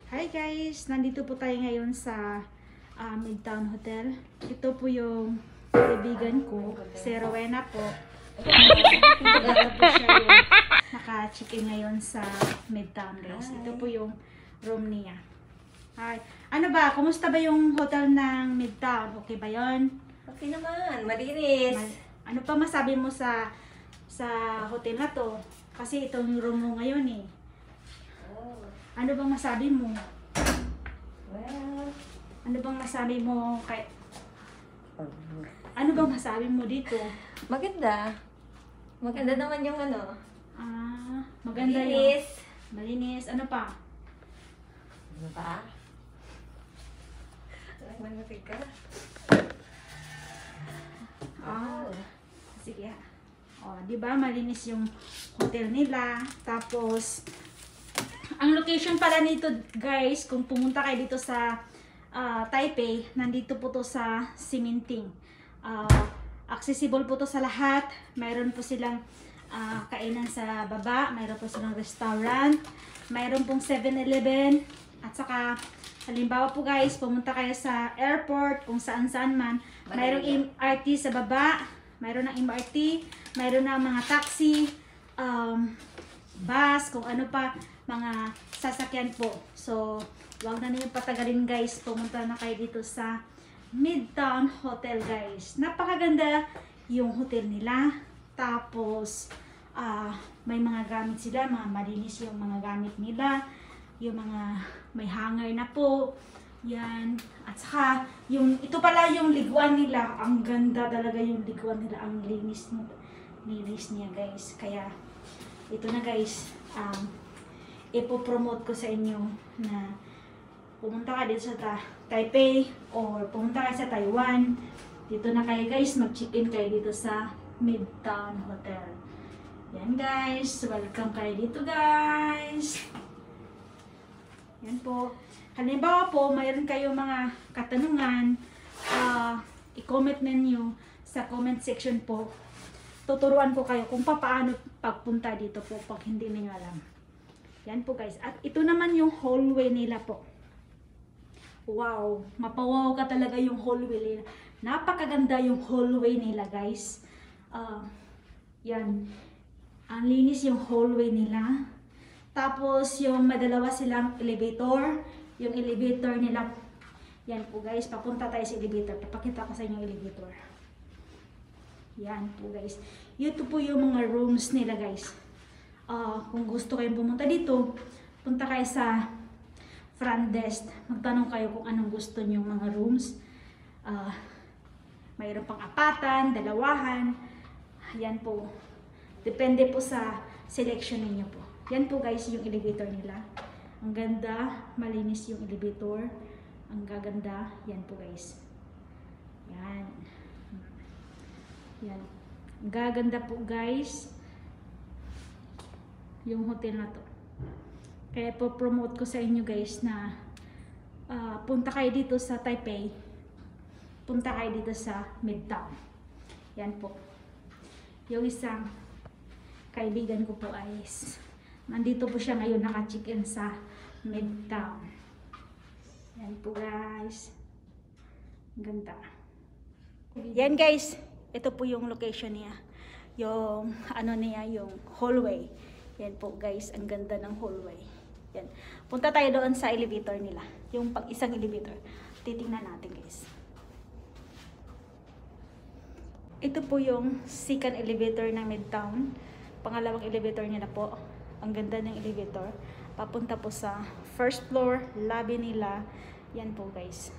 Hi guys! Nandito po tayo ngayon sa Midtown Hotel. Ito po yung kaibigan ko, si Rowena po. Nagala po siya yung naka-check-in ngayon sa Midtown guys. Ito po yung room niya. Hi! Ano ba? Kumusta ba yung hotel ng Midtown? Okay ba yun? Okay naman, malinis. Ano pa masabi mo sa hotel na to? Kasi itong room mo ngayon eh. Ano bang masabi mo? Well, Ano bang masabi mo kay... Ano bang masabi mo dito? maganda. Maganda naman yung ano. Maganda Malinis. yun. Malinis. Ano pa? Ano pa? Manapig ka. Sige. Di ba malinis yung hotel nila. Tapos ang location pala nito, guys, kung pumunta kayo dito sa Taipei, nandito po to sa Ximending. Accessible po to sa lahat. Mayroon po silang kainan sa baba, mayroon po silang restaurant, mayroon pong 7-Eleven, at saka halimbawa po guys, pumunta kayo sa airport, kung saan-saan man, mayroong MRT sa baba, mayroon ng MRT, mayroon ng mga taxi, bus, kung ano pa, mga sasakyan po. So, wag na niyo patagalin guys, pumunta na kayo dito sa Midtown Hotel guys. Napakaganda yung hotel nila. Tapos, may mga gamit sila, mga malinis yung mga gamit nila. Yung mga may hanger na po. Yan. At saka, ito pala yung liguan nila. Ang ganda talaga yung liguan nila. Ang linis niya guys. Kaya, ito na guys. Ipopromote ko sa inyo na pumunta ka dito sa Taipei or pumunta ka sa Taiwan. Dito na kayo guys, mag-check-in kayo dito sa Midtown Hotel. Yan guys, welcome kayo dito guys. Yan po. Halimbawa po, mayroon kayo mga katanungan, i-comment ninyo sa comment section po. Tuturuan ko kayo kung paano pagpunta dito po pag hindi niyo alam. Yan po guys. At ito naman yung hallway nila po. Wow! Mapawaw ka talaga yung hallway nila. Napakaganda yung hallway nila guys. Yan. Ang linis yung hallway nila. Tapos yung madalawa silang elevator. Yung elevator nila. Yan po guys. Papunta tayo sa elevator. Papakita ko sa inyo yung elevator. Yan po guys. Ito po yung mga rooms nila guys. Kung gusto kayong pumunta dito, punta kayo sa front desk. Magtanong kayo kung anong gusto niyo mga rooms. Mayroon pang apatan, dalawahan. Yan po. Depende po sa selection niyo po. Yan po guys yung elevator nila. Ang ganda, malinis yung elevator. Ang gaganda. Yan po guys. Yan. Yan. Ang gaganda po guys yung hotel na to. Kaya po promote ko sa inyo guys na punta kayo dito sa Taipei. Punta kayo dito sa Midtown. Yan po. Yung isang kaibigan ko po ay nandito po siya ngayon, naka-check-in sa Midtown. Yan po guys. Ganda. Yan guys. Ito po yung location niya. Yung ano niya, yung hallway. Yan po guys, ang ganda ng hallway. Yan. Punta tayo doon sa elevator nila. Yung isang elevator. Titingnan natin guys. Ito po yung second elevator ng Midtown. Pangalawang elevator nila po. Ang ganda ng elevator. Papunta po sa first floor, lobby nila. Yan po guys.